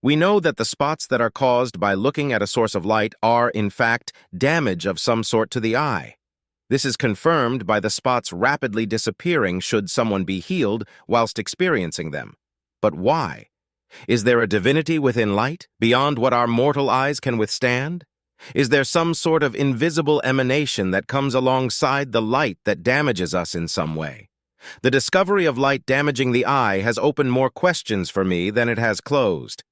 We know that the spots that are caused by looking at a source of light are, in fact, damage of some sort to the eye. This is confirmed by the spots rapidly disappearing should someone be healed whilst experiencing them. But why? Is there a divinity within light, beyond what our mortal eyes can withstand? Is there some sort of invisible emanation that comes alongside the light that damages us in some way? The discovery of light damaging the eye has opened more questions for me than it has closed.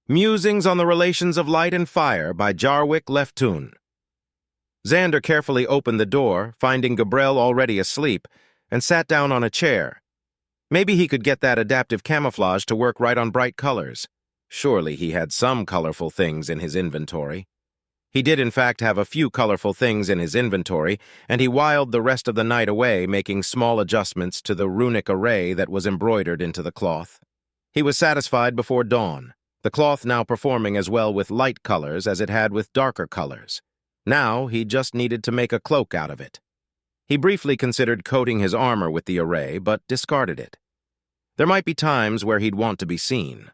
Musings on the Relations of Light and Fire by Jarwick Leftun. Xander carefully opened the door, finding Gabriel already asleep, and sat down on a chair. Maybe he could get that adaptive camouflage to work right on bright colors. Surely he had some colorful things in his inventory. He did in fact have a few colorful things in his inventory, and he whiled the rest of the night away making small adjustments to the runic array that was embroidered into the cloth. He was satisfied before dawn, the cloth now performing as well with light colors as it had with darker colors. Now he just needed to make a cloak out of it. He briefly considered coating his armor with the array, but discarded it. There might be times where he'd want to be seen.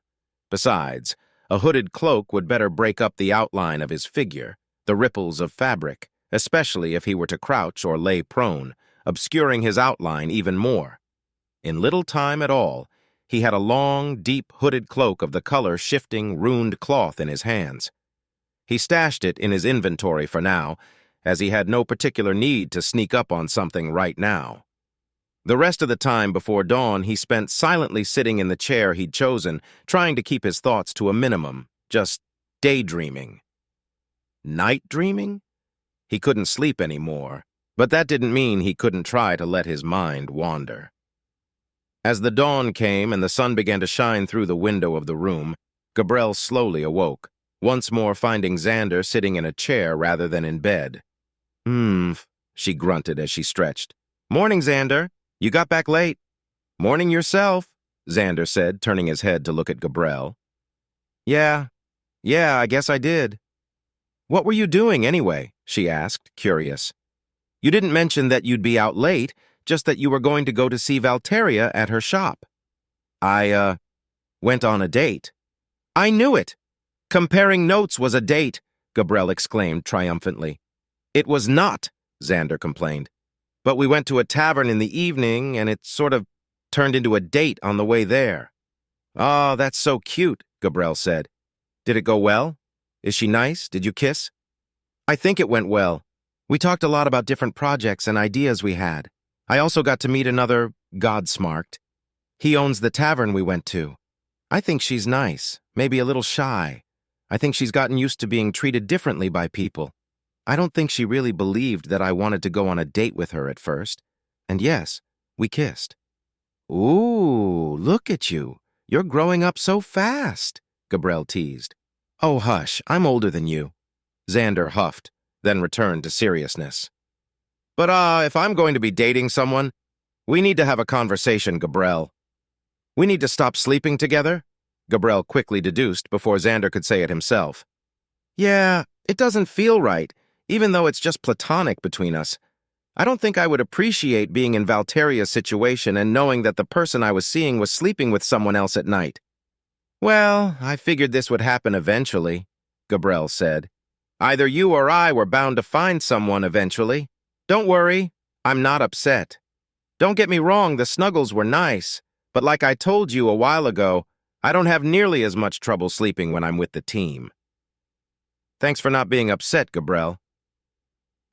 Besides, a hooded cloak would better break up the outline of his figure, the ripples of fabric, especially if he were to crouch or lay prone, obscuring his outline even more. In little time at all, he had a long, deep hooded cloak of the color-shifting, runed cloth in his hands. He stashed it in his inventory for now, as he had no particular need to sneak up on something right now. The rest of the time before dawn, he spent silently sitting in the chair he'd chosen, trying to keep his thoughts to a minimum, just daydreaming. Night dreaming? He couldn't sleep anymore, but that didn't mean he couldn't try to let his mind wander. As the dawn came and the sun began to shine through the window of the room, Gabriel slowly awoke, once more finding Xander sitting in a chair rather than in bed. She grunted as she stretched. Morning, Xander. You got back late. Morning yourself, Xander said, turning his head to look at Gabriel. Yeah, I guess I did. What were you doing anyway? She asked, curious. You didn't mention that you'd be out late, just that you were going to go to see Valteria at her shop. I, went on a date. I knew it. Comparing notes was a date, Gabriel exclaimed triumphantly. It was not, Xander complained. But we went to a tavern in the evening, and it sort of turned into a date on the way there. Oh, that's so cute, Gabriel said. Did it go well? Is she nice? Did you kiss? I think it went well. We talked a lot about different projects and ideas we had. I also got to meet another Godsmarked. He owns the tavern we went to. I think she's nice, maybe a little shy. I think she's gotten used to being treated differently by people. I don't think she really believed that I wanted to go on a date with her at first. And yes, we kissed. Ooh, look at you. You're growing up so fast, Gabriel teased. Oh, hush, I'm older than you. Xander huffed, then returned to seriousness. But if I'm going to be dating someone, we need to have a conversation, Gabriel. We need to stop sleeping together? Gabriel quickly deduced before Xander could say it himself. Yeah, it doesn't feel right, even though it's just platonic between us. I don't think I would appreciate being in Valteria's situation and knowing that the person I was seeing was sleeping with someone else at night. Well, I figured this would happen eventually, Gabriel said. Either you or I were bound to find someone eventually. Don't worry, I'm not upset. Don't get me wrong, the snuggles were nice, but like I told you a while ago, I don't have nearly as much trouble sleeping when I'm with the team. Thanks for not being upset, Gabriel.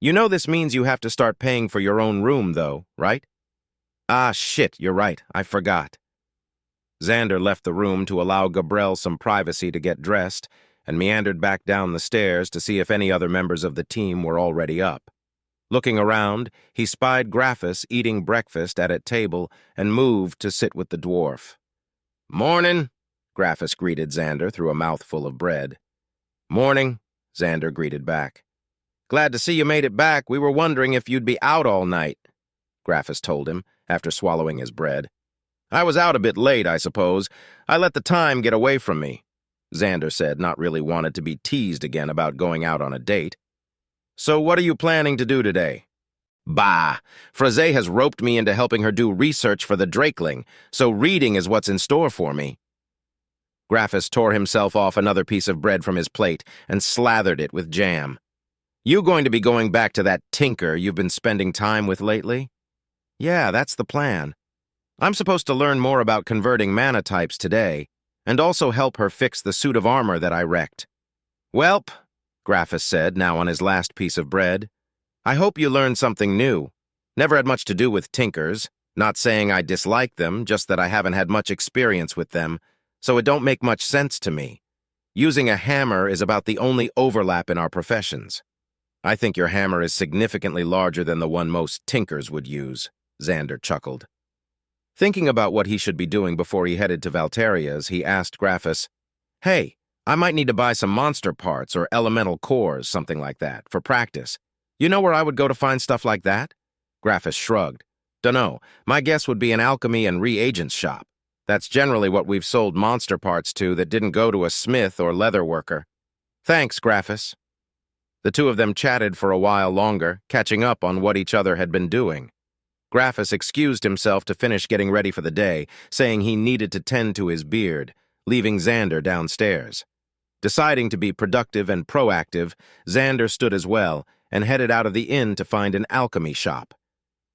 You know this means you have to start paying for your own room, though, right? Ah, shit, you're right, I forgot. Xander left the room to allow Gabriel some privacy to get dressed and meandered back down the stairs to see if any other members of the team were already up. Looking around, he spied Graphus eating breakfast at a table and moved to sit with the dwarf. Morning, Graphus greeted Xander through a mouthful of bread. Morning, Xander greeted back. Glad to see you made it back. We were wondering if you'd be out all night, Graphus told him after swallowing his bread. I was out a bit late, I suppose. I let the time get away from me, Xander said, not really wanted to be teased again about going out on a date. So what are you planning to do today? Bah! Fraze has roped me into helping her do research for the Drakeling, so reading is what's in store for me. Graphis tore himself off another piece of bread from his plate and slathered it with jam. You going to be going back to that tinker you've been spending time with lately? Yeah, that's the plan. I'm supposed to learn more about converting mana types today, and also help her fix the suit of armor that I wrecked. Welp, Graphis said, now on his last piece of bread. I hope you learned something new. Never had much to do with tinkers. Not saying I dislike them, just that I haven't had much experience with them, so it don't make much sense to me. Using a hammer is about the only overlap in our professions. I think your hammer is significantly larger than the one most tinkers would use, Xander chuckled. Thinking about what he should be doing before he headed to Valteria's, he asked Graphis, Hey, I might need to buy some monster parts or elemental cores, something like that, for practice. You know where I would go to find stuff like that? Graphis shrugged. Dunno, my guess would be an alchemy and reagents shop. That's generally what we've sold monster parts to that didn't go to a smith or leather worker. Thanks, Graphis. The two of them chatted for a while longer, catching up on what each other had been doing. Graphis excused himself to finish getting ready for the day, saying he needed to tend to his beard, leaving Xander downstairs. Deciding to be productive and proactive, Xander stood as well and headed out of the inn to find an alchemy shop.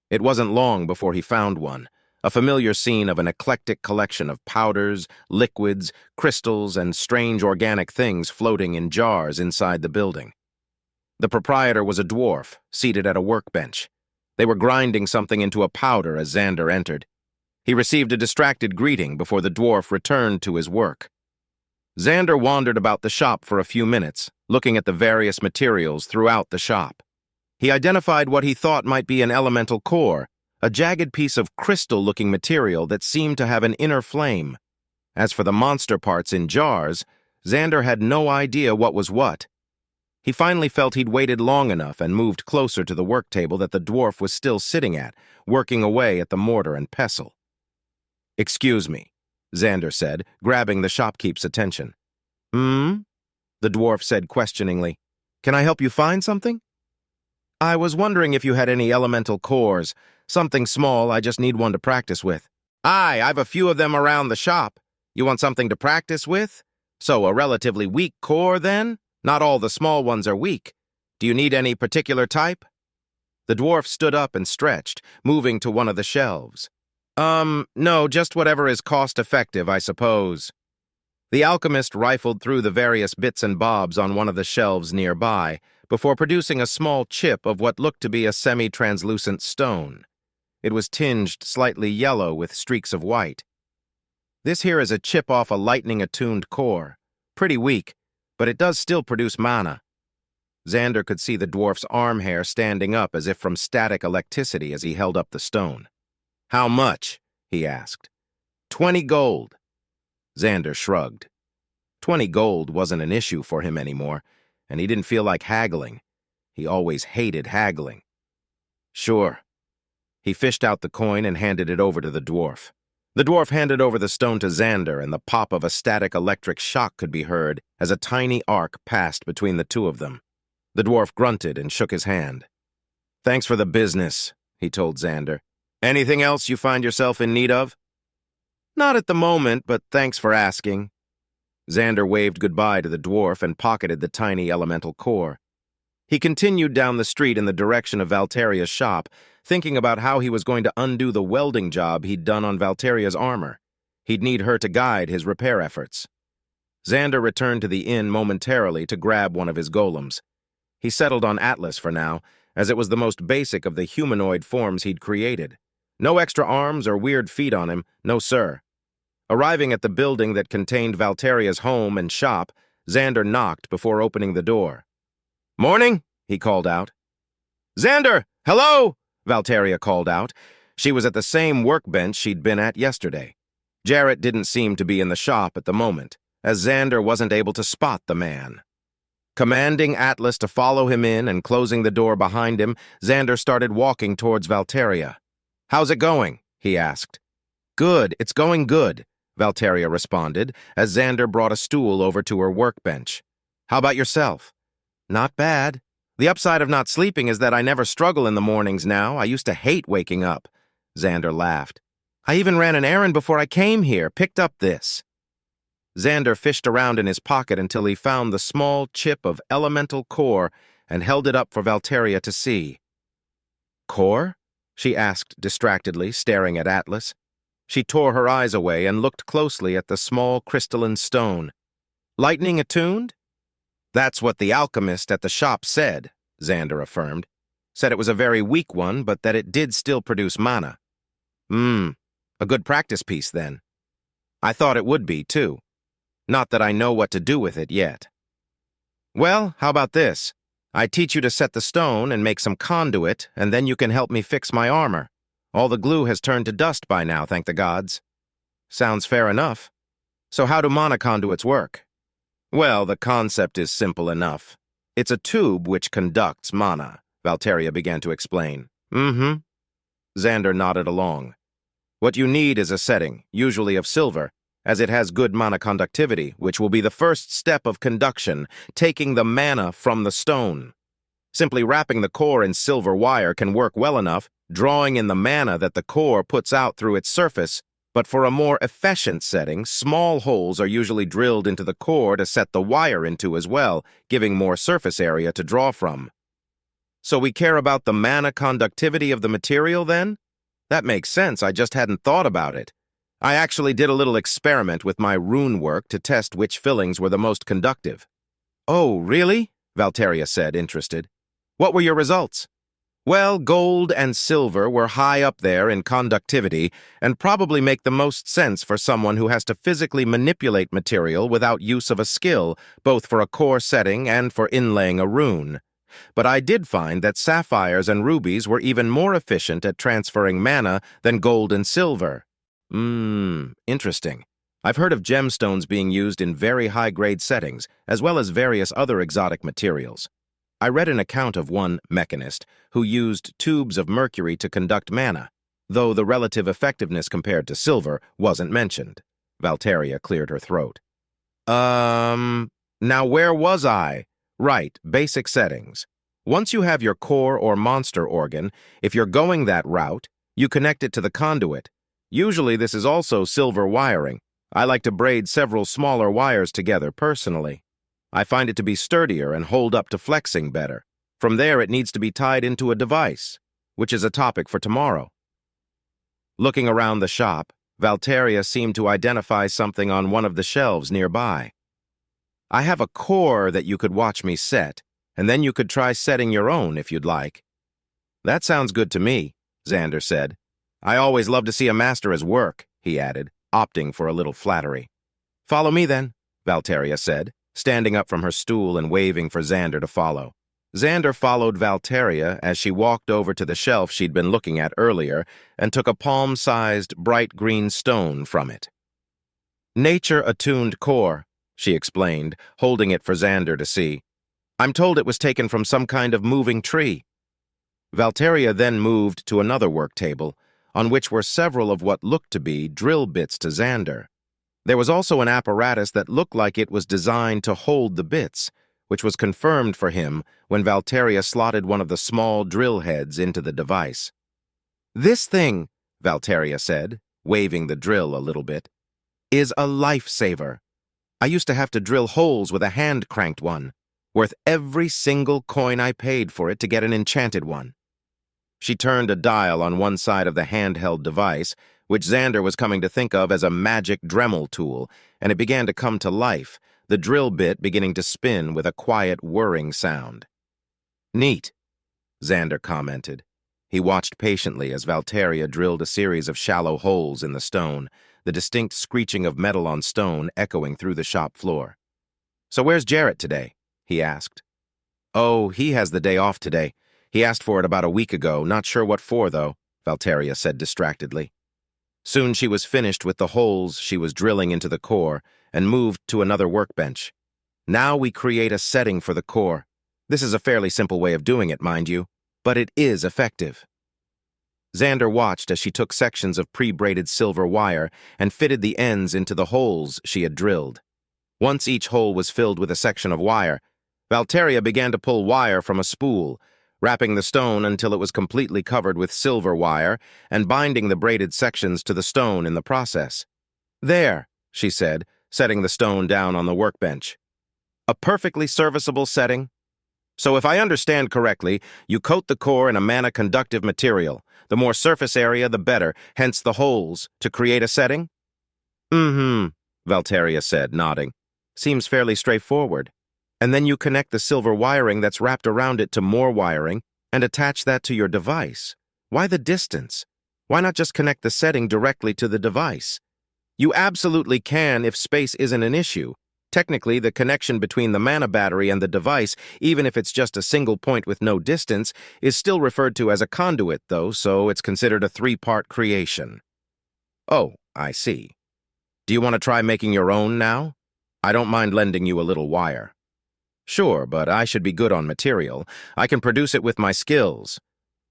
It wasn't long before he found one, a familiar scene of an eclectic collection of powders, liquids, crystals, and strange organic things floating in jars inside the building. The proprietor was a dwarf, seated at a workbench. They were grinding something into a powder as Xander entered. He received a distracted greeting before the dwarf returned to his work. Xander wandered about the shop for a few minutes, looking at the various materials throughout the shop. He identified what he thought might be an elemental core, a jagged piece of crystal-looking material that seemed to have an inner flame. As for the monster parts in jars, Xander had no idea what was what. He finally felt he'd waited long enough and moved closer to the work table that the dwarf was still sitting at, working away at the mortar and pestle. Excuse me, Xander said, grabbing the shopkeep's attention. The dwarf said questioningly. Can I help you find something? I was wondering if you had any elemental cores. Something small, I just need one to practice with. Aye, I've a few of them around the shop. You want something to practice with? So a relatively weak core, then? Not all the small ones are weak. Do you need any particular type? The dwarf stood up and stretched, moving to one of the shelves. No, just whatever is cost-effective, I suppose. The alchemist rifled through the various bits and bobs on one of the shelves nearby, before producing a small chip of what looked to be a semi-translucent stone. It was tinged slightly yellow with streaks of white. This here is a chip off a lightning-attuned core. Pretty weak, but it does still produce mana. Xander could see the dwarf's arm hair standing up as if from static electricity as he held up the stone. How much? He asked. 20 gold. Xander shrugged. 20 gold wasn't an issue for him anymore, and he didn't feel like haggling. He always hated haggling. Sure. He fished out the coin and handed it over to the dwarf. The dwarf handed over the stone to Xander, and the pop of a static electric shock could be heard as a tiny arc passed between the two of them. The dwarf grunted and shook his hand. Thanks for the business, he told Xander. Anything else you find yourself in need of? Not at the moment, but thanks for asking. Xander waved goodbye to the dwarf and pocketed the tiny elemental core. He continued down the street in the direction of Valteria's shop, thinking about how he was going to undo the welding job he'd done on Valteria's armor. He'd need her to guide his repair efforts. Xander returned to the inn momentarily to grab one of his golems. He settled on Atlas for now, as it was the most basic of the humanoid forms he'd created. No extra arms or weird feet on him, no sir. Arriving at the building that contained Valteria's home and shop, Xander knocked before opening the door. Morning, he called out. Xander, hello, Valteria called out. She was at the same workbench she'd been at yesterday. Jarrett didn't seem to be in the shop at the moment, as Xander wasn't able to spot the man. Commanding Atlas to follow him in and closing the door behind him, Xander started walking towards Valteria. How's it going? He asked. Good, it's going good, Valteria responded, as Xander brought a stool over to her workbench. How about yourself? Not bad. The upside of not sleeping is that I never struggle in the mornings now. I used to hate waking up. Xander laughed. I even ran an errand before I came here, picked up this. Xander fished around in his pocket until he found the small chip of elemental core and held it up for Valteria to see. "Core?" she asked distractedly, staring at Atlas. She tore her eyes away and looked closely at the small crystalline stone. "Lightning attuned?" "That's what the alchemist at the shop said," Xander affirmed. "Said it was a very weak one, but that it did still produce mana." A good practice piece, then." "I thought it would be, too. Not that I know what to do with it yet." "Well, how about this? I teach you to set the stone and make some conduit, and then you can help me fix my armor. All the glue has turned to dust by now, thank the gods." "Sounds fair enough. So how do mana conduits work?" "Well, the concept is simple enough. It's a tube which conducts mana," Valteria began to explain. Xander nodded along. "What you need is a setting, usually of silver, as it has good mana conductivity, which will be the first step of conduction, taking the mana from the stone. Simply wrapping the core in silver wire can work well enough, drawing in the mana that the core puts out through its surface, but for a more efficient setting, small holes are usually drilled into the core to set the wire into as well, giving more surface area to draw from." "So we care about the mana conductivity of the material, then? That makes sense, I just hadn't thought about it. I actually did a little experiment with my rune work to test which fillings were the most conductive." "Oh, really?" Valteria said, interested. "What were your results?" "Well, gold and silver were high up there in conductivity and probably make the most sense for someone who has to physically manipulate material without use of a skill, both for a core setting and for inlaying a rune. But I did find that sapphires and rubies were even more efficient at transferring mana than gold and silver." Interesting. I've heard of gemstones being used in very high-grade settings, as well as various other exotic materials. I read an account of one mechanist who used tubes of mercury to conduct mana, though the relative effectiveness compared to silver wasn't mentioned. Valteria cleared her throat. Now where was I? Right, basic settings. Once you have your core or monster organ, if you're going that route, you connect it to the conduit. Usually this is also silver wiring. I like to braid several smaller wires together personally. I find it to be sturdier and hold up to flexing better. From there it needs to be tied into a device, which is a topic for tomorrow." Looking around the shop, Valteria seemed to identify something on one of the shelves nearby. "I have a core that you could watch me set, and then you could try setting your own if you'd like." "That sounds good to me," Xander said. "I always love to see a master as work," he added, opting for a little flattery. "Follow me then," Valteria said, standing up from her stool and waving for Xander to follow. Xander followed Valteria as she walked over to the shelf she'd been looking at earlier and took a palm-sized, bright green stone from it. "Nature-attuned core," she explained, holding it for Xander to see. "I'm told it was taken from some kind of moving tree." Valteria then moved to another work table, on which were several of what looked to be drill bits to Xander. There was also an apparatus that looked like it was designed to hold the bits, which was confirmed for him when Valteria slotted one of the small drill heads into the device. "This thing," Valteria said, waving the drill a little bit, "is a lifesaver. I used to have to drill holes with a hand-cranked one, worth every single coin I paid for it to get an enchanted one." She turned a dial on one side of the handheld device, which Xander was coming to think of as a magic Dremel tool, and it began to come to life, the drill bit beginning to spin with a quiet whirring sound. "Neat," Xander commented. He watched patiently as Valteria drilled a series of shallow holes in the stone, the distinct screeching of metal on stone echoing through the shop floor. "So where's Jarrett today?" he asked. "Oh, he has the day off today. He asked for it about a week ago, not sure what for, though," Valteria said distractedly. Soon she was finished with the holes she was drilling into the core and moved to another workbench. "Now we create a setting for the core. This is a fairly simple way of doing it, mind you, but it is effective." Xander watched as she took sections of pre-braided silver wire and fitted the ends into the holes she had drilled. Once each hole was filled with a section of wire, Valteria began to pull wire from a spool, wrapping the stone until it was completely covered with silver wire and binding the braided sections to the stone in the process. "There," she said, setting the stone down on the workbench. A perfectly serviceable setting. So if I understand correctly, you coat the core in a mana-conductive material. The more surface area, the better, hence the holes, to create a setting? Mm-hmm, Valteria said, nodding. Seems fairly straightforward. And then you connect the silver wiring that's wrapped around it to more wiring and attach that to your device. Why the distance? Why not just connect the setting directly to the device? You absolutely can if space isn't an issue. Technically, the connection between the mana battery and the device, even if it's just a single point with no distance, is still referred to as a conduit, though, so it's considered a three-part creation. Oh, I see. Do you want to try making your own now? I don't mind lending you a little wire. Sure, but I should be good on material. I can produce it with my skills.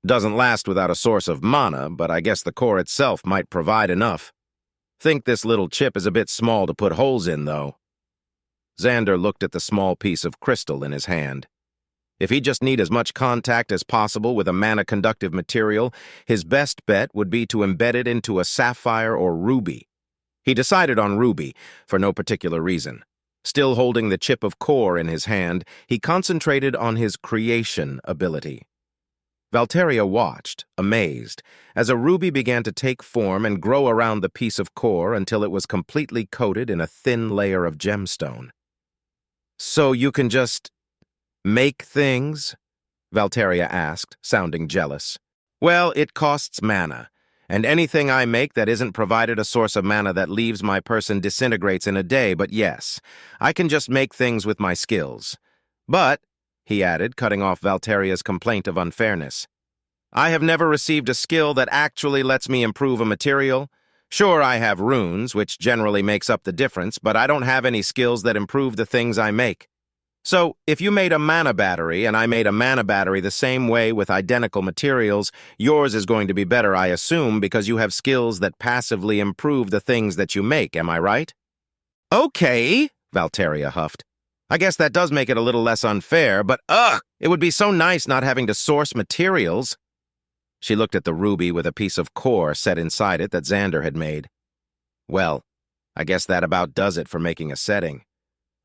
Doesn't last without a source of mana, but I guess the core itself might provide enough. Think this little chip is a bit small to put holes in, though. Xander looked at the small piece of crystal in his hand. If he just need as much contact as possible with a mana-conductive material, his best bet would be to embed it into a sapphire or ruby. He decided on ruby, for no particular reason. Still holding the chip of core in his hand, he concentrated on his creation ability. Valteria watched, amazed, as a ruby began to take form and grow around the piece of core until it was completely coated in a thin layer of gemstone. So you can just make things? Valteria asked, sounding jealous. Well, it costs mana, and anything I make that isn't provided a source of mana that leaves my person disintegrates in a day, but yes, I can just make things with my skills. But, he added, cutting off Valteria's complaint of unfairness, I have never received a skill that actually lets me improve a material. Sure, I have runes, which generally makes up the difference, but I don't have any skills that improve the things I make. So, if you made a mana battery and I made a mana battery the same way with identical materials, yours is going to be better, I assume, because you have skills that passively improve the things that you make, am I right? Okay, Valteria huffed. I guess that does make it a little less unfair, but it would be so nice not having to source materials. She looked at the ruby with a piece of core set inside it that Xander had made. Well, I guess that about does it for making a setting.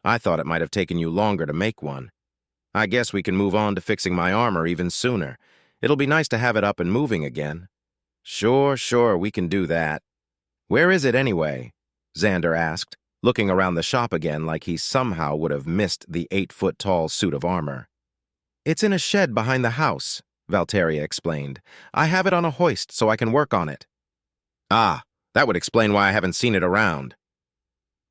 I thought it might have taken you longer to make one. I guess we can move on to fixing my armor even sooner. It'll be nice to have it up and moving again. Sure, we can do that. Where is it anyway? Xander asked, looking around the shop again like he somehow would have missed the 8-foot-tall suit of armor. It's in a shed behind the house, Valteria explained. I have it on a hoist so I can work on it. Ah, that would explain why I haven't seen it around.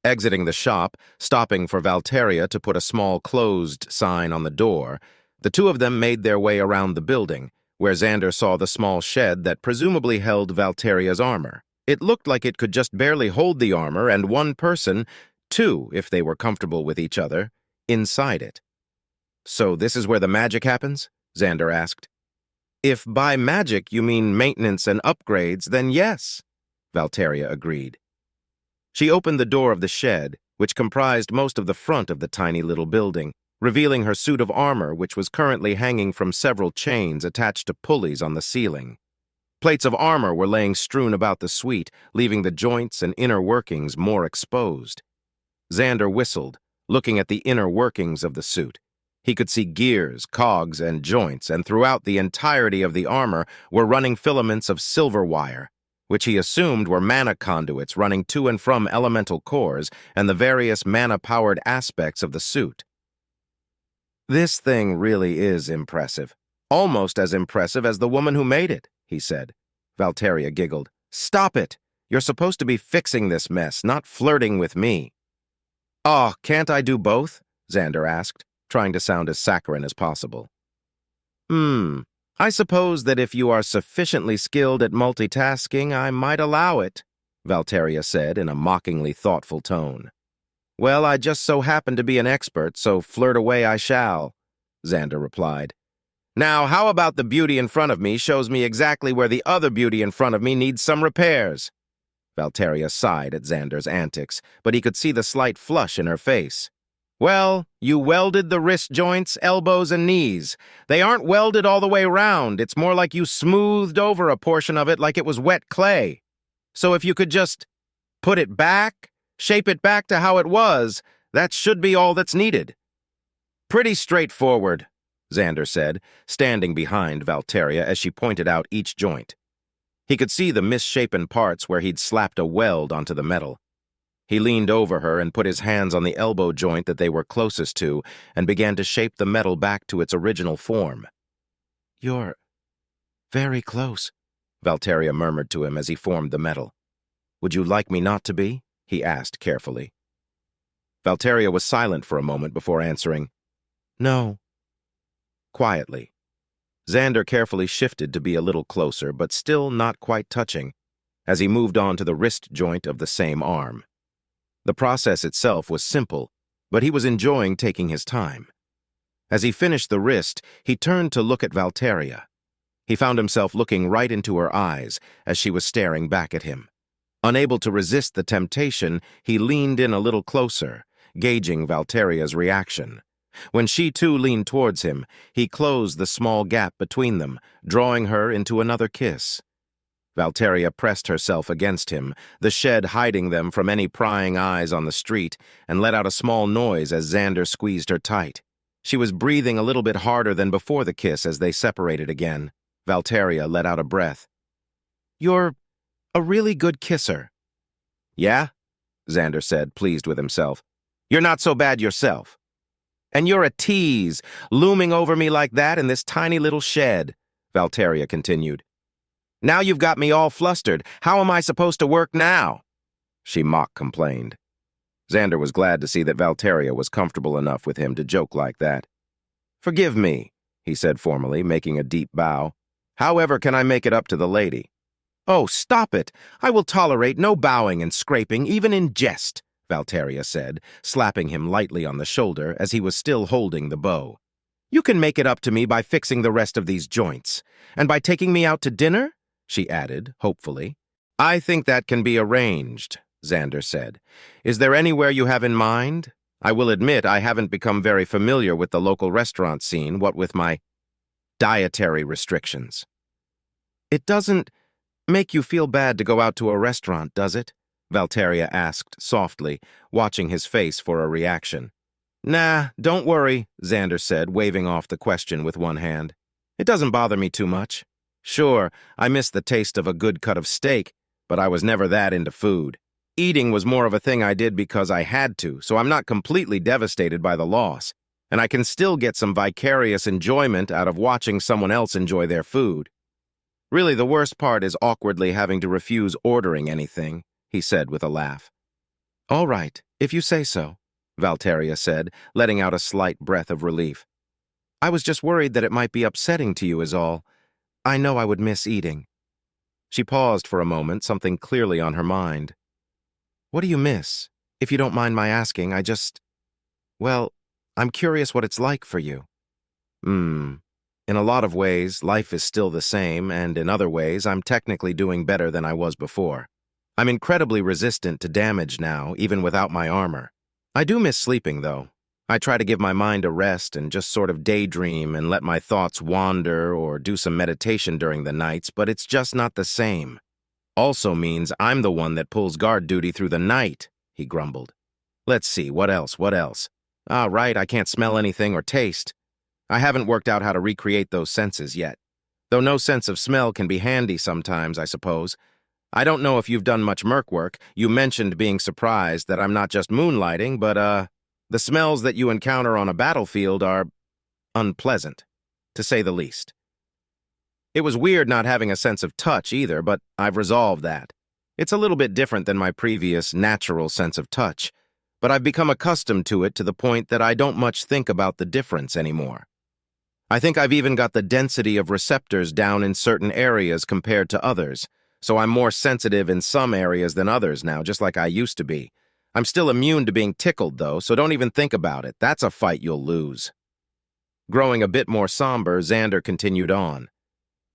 Exiting the shop, stopping for Valteria to put a small closed sign on the door, the two of them made their way around the building, where Xander saw the small shed that presumably held Valteria's armor. It looked like it could just barely hold the armor and one person, two if they were comfortable with each other, inside it. So this is where the magic happens? Xander asked. If by magic you mean maintenance and upgrades, then yes, Valteria agreed. She opened the door of the shed, which comprised most of the front of the tiny little building, revealing her suit of armor, which was currently hanging from several chains attached to pulleys on the ceiling. Plates of armor were laying strewn about the suite, leaving the joints and inner workings more exposed. Xander whistled, looking at the inner workings of the suit. He could see gears, cogs, and joints, and throughout the entirety of the armor were running filaments of silver wire, which he assumed were mana conduits running to and from elemental cores and the various mana-powered aspects of the suit. This thing really is impressive. Almost as impressive as the woman who made it, he said. Valteria giggled. Stop it! You're supposed to be fixing this mess, not flirting with me. Oh, can't I do both? Xander asked, trying to sound as saccharine as possible. I suppose that if you are sufficiently skilled at multitasking, I might allow it, Valteria said in a mockingly thoughtful tone. Well, I just so happen to be an expert, so flirt away I shall, Xander replied. Now, how about the beauty in front of me shows me exactly where the other beauty in front of me needs some repairs? Valteria sighed at Xander's antics, but he could see the slight flush in her face. Well, you welded the wrist joints, elbows, and knees. They aren't welded all the way round. It's more like you smoothed over a portion of it like it was wet clay. So if you could just put it back, Shape it back to how it was. That should be all that's needed. Pretty straightforward, Xander said, standing behind Valteria as she pointed out each joint. He could see the misshapen parts where he'd slapped a weld onto the metal. He leaned over her and put his hands on the elbow joint that they were closest to and began to shape the metal back to its original form. "You're very close," Valteria murmured to him as he formed the metal. "Would you like me not to be?" he asked carefully. Valteria was silent for a moment before answering, "No." Quietly. Xander carefully shifted to be a little closer, but still not quite touching, as he moved on to the wrist joint of the same arm. The process itself was simple, but he was enjoying taking his time. As he finished the wrist, he turned to look at Valteria. He found himself looking right into her eyes as she was staring back at him. Unable to resist the temptation, he leaned in a little closer, gauging Valteria's reaction. When she too leaned towards him, he closed the small gap between them, drawing her into another kiss. Valteria pressed herself against him, the shed hiding them from any prying eyes on the street, and let out a small noise as Xander squeezed her tight. She was breathing a little bit harder than before the kiss as they separated again. Valteria let out a breath. "You're a really good kisser." "Yeah?" Xander said, pleased with himself. "You're not so bad yourself. And you're a tease, looming over me like that in this tiny little shed," Valteria continued. "Now you've got me all flustered. How am I supposed to work now?" she mock-complained. Xander was glad to see that Valteria was comfortable enough with him to joke like that. "Forgive me," he said formally, making a deep bow. "However can I make it up to the lady?" "Oh, stop it! I will tolerate no bowing and scraping, even in jest," Valteria said, slapping him lightly on the shoulder as he was still holding the bow. "You can make it up to me by fixing the rest of these joints. And by taking me out to dinner?" she added, hopefully. "I think that can be arranged," Xander said. "Is there anywhere you have in mind? I will admit I haven't become very familiar with the local restaurant scene, what with my dietary restrictions." "It doesn't make you feel bad to go out to a restaurant, does it?" Valteria asked softly, watching his face for a reaction. "Nah, don't worry," Xander said, waving off the question with one hand. "It doesn't bother me too much. Sure, I miss the taste of a good cut of steak, but I was never that into food. Eating was more of a thing I did because I had to, so I'm not completely devastated by the loss, and I can still get some vicarious enjoyment out of watching someone else enjoy their food. Really, the worst part is awkwardly having to refuse ordering anything," he said with a laugh. "All right, if you say so," Valteria said, letting out a slight breath of relief. "I was just worried that it might be upsetting to you is all. I know I would miss eating." She paused for a moment, something clearly on her mind. "What do you miss? If you don't mind my asking, well, I'm curious what it's like for you." In a lot of ways, life is still the same, and in other ways, I'm technically doing better than I was before. I'm incredibly resistant to damage now, even without my armor. I do miss sleeping, though. I try to give my mind a rest and just sort of daydream and let my thoughts wander or do some meditation during the nights, but it's just not the same. Also means I'm the one that pulls guard duty through the night, he grumbled. Let's see, what else? Ah, right, I can't smell anything or taste. I haven't worked out how to recreate those senses yet. Though no sense of smell can be handy sometimes, I suppose. I don't know if you've done much merc work. You mentioned being surprised that I'm not just moonlighting, but, the smells that you encounter on a battlefield are unpleasant, to say the least. It was weird not having a sense of touch either, but I've resolved that. It's a little bit different than my previous natural sense of touch, but I've become accustomed to it to the point that I don't much think about the difference anymore. I think I've even got the density of receptors down in certain areas compared to others, so I'm more sensitive in some areas than others now, just like I used to be. I'm still immune to being tickled, though, so don't even think about it. That's a fight you'll lose. Growing a bit more somber, Xander continued on.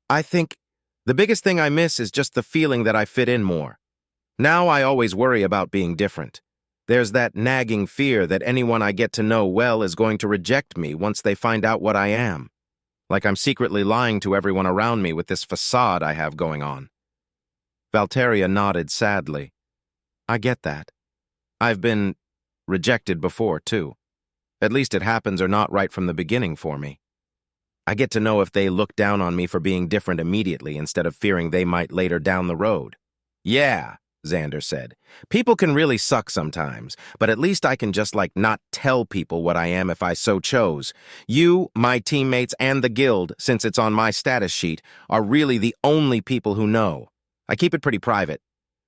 I think the biggest thing I miss is just the feeling that I fit in more. Now I always worry about being different. There's that nagging fear that anyone I get to know well is going to reject me once they find out what I am. Like I'm secretly lying to everyone around me with this facade I have going on. Valteria nodded sadly. I get that. I've been rejected before, too. At least it happens or not right from the beginning for me. I get to know if they look down on me for being different immediately instead of fearing they might later down the road. Yeah, Xander said. People can really suck sometimes, but at least I can just not tell people what I am if I so chose. You, my teammates, and the guild, since it's on my status sheet, are really the only people who know. I keep it pretty private.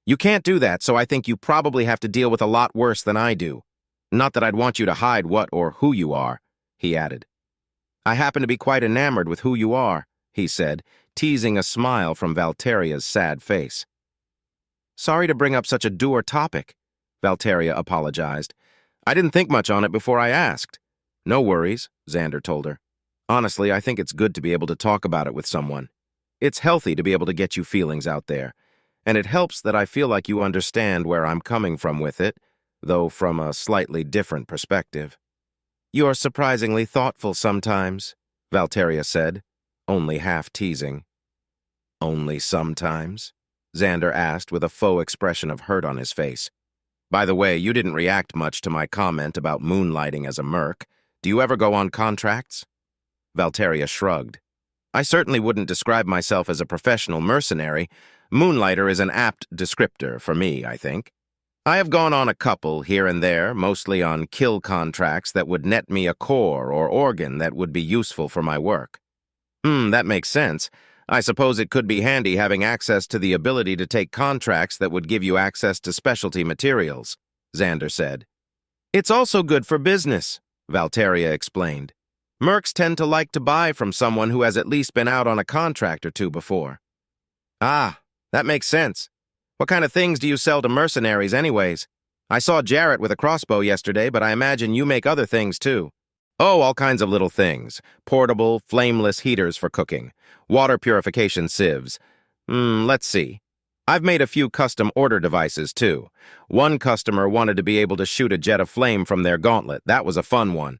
You can't do that, so I think you probably have to deal with a lot worse than I do. Not that I'd want you to hide what or who you are, he added. I happen to be quite enamored with who you are, he said, teasing a smile from Valteria's sad face. Sorry to bring up such a dour topic, Valteria apologized. I didn't think much on it before I asked. No worries, Xander told her. Honestly, I think it's good to be able to talk about it with someone. It's healthy to be able to get you feelings out there, and it helps that I feel like you understand where I'm coming from with it, though from a slightly different perspective. You're surprisingly thoughtful sometimes, Valteria said, only half teasing. Only sometimes? Xander asked with a faux expression of hurt on his face. By the way, you didn't react much to my comment about moonlighting as a merc. Do you ever go on contracts? Valteria shrugged. I certainly wouldn't describe myself as a professional mercenary. Moonlighter is an apt descriptor for me, I think. I have gone on a couple here and there, mostly on kill contracts that would net me a core or organ that would be useful for my work. That makes sense. I suppose it could be handy having access to the ability to take contracts that would give you access to specialty materials, Xander said. It's also good for business, Valteria explained. Mercs tend to like to buy from someone who has at least been out on a contract or two before. Ah, that makes sense. What kind of things do you sell to mercenaries anyways? I saw Jarrett with a crossbow yesterday, but I imagine you make other things too. Oh, all kinds of little things. Portable, flameless heaters for cooking. Water purification sieves. Let's see. I've made a few custom order devices too. One customer wanted to be able to shoot a jet of flame from their gauntlet. That was a fun one.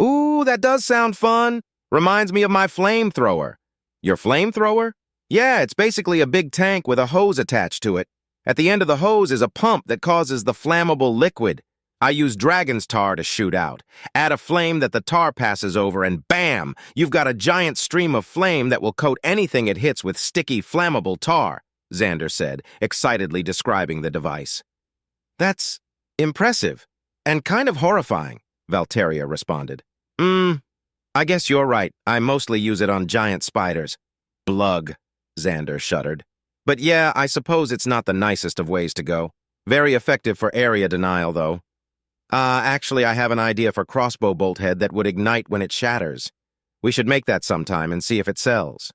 Ooh, that does sound fun. Reminds me of my flamethrower. Your flamethrower? Yeah, it's basically a big tank with a hose attached to it. At the end of the hose is a pump that causes the flammable liquid. I use dragon's tar to shoot out. Add a flame that the tar passes over and bam! You've got a giant stream of flame that will coat anything it hits with sticky, flammable tar, Xander said, excitedly describing the device. That's impressive and kind of horrifying, Valteria responded. I guess you're right. I mostly use it on giant spiders. Blug, Xander shuddered. But yeah, I suppose it's not the nicest of ways to go. Very effective for area denial, though. Actually, I have an idea for crossbow bolt head that would ignite when it shatters. We should make that sometime and see if it sells.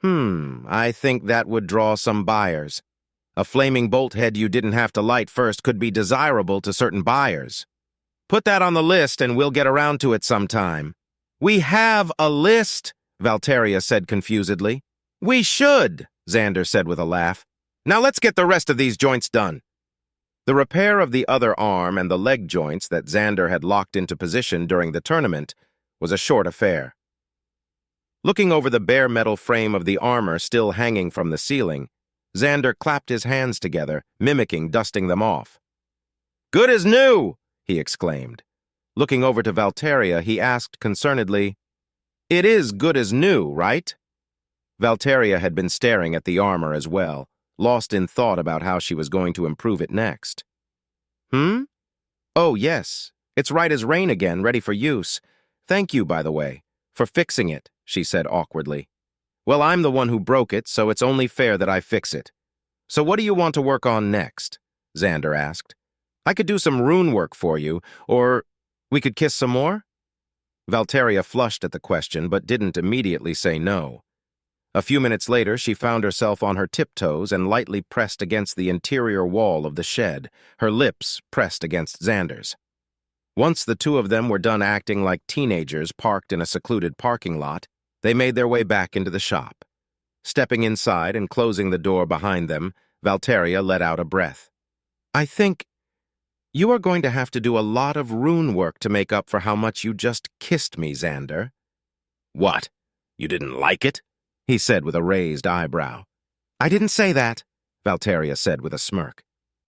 I think that would draw some buyers. A flaming bolt head you didn't have to light first could be desirable to certain buyers. Put that on the list and we'll get around to it sometime. We have a list, Valteria said confusedly. We should, Xander said with a laugh. Now let's get the rest of these joints done. The repair of the other arm and the leg joints that Xander had locked into position during the tournament was a short affair. Looking over the bare metal frame of the armor still hanging from the ceiling, Xander clapped his hands together, mimicking dusting them off. Good as new, he exclaimed. Looking over to Valteria, he asked concernedly, It is good as new, right? Valteria had been staring at the armor as well, lost in thought about how she was going to improve it next. Oh, yes. It's right as rain again, ready for use. Thank you, by the way, for fixing it, she said awkwardly. Well, I'm the one who broke it, so it's only fair that I fix it. So what do you want to work on next? Xander asked. I could do some rune work for you, or we could kiss some more? Valteria flushed at the question, but didn't immediately say no. A few minutes later, she found herself on her tiptoes and lightly pressed against the interior wall of the shed, her lips pressed against Xander's. Once the two of them were done acting like teenagers parked in a secluded parking lot, they made their way back into the shop. Stepping inside and closing the door behind them, Valteria let out a breath. I think you are going to have to do a lot of rune work to make up for how much you just kissed me, Xander. What? You didn't like it? He said with a raised eyebrow. I didn't say that, Valteria said with a smirk.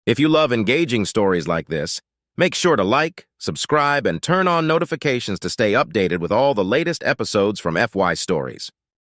If you love engaging stories like this, Make sure to like, subscribe, and turn on notifications to stay updated with all the latest episodes from FY Stories.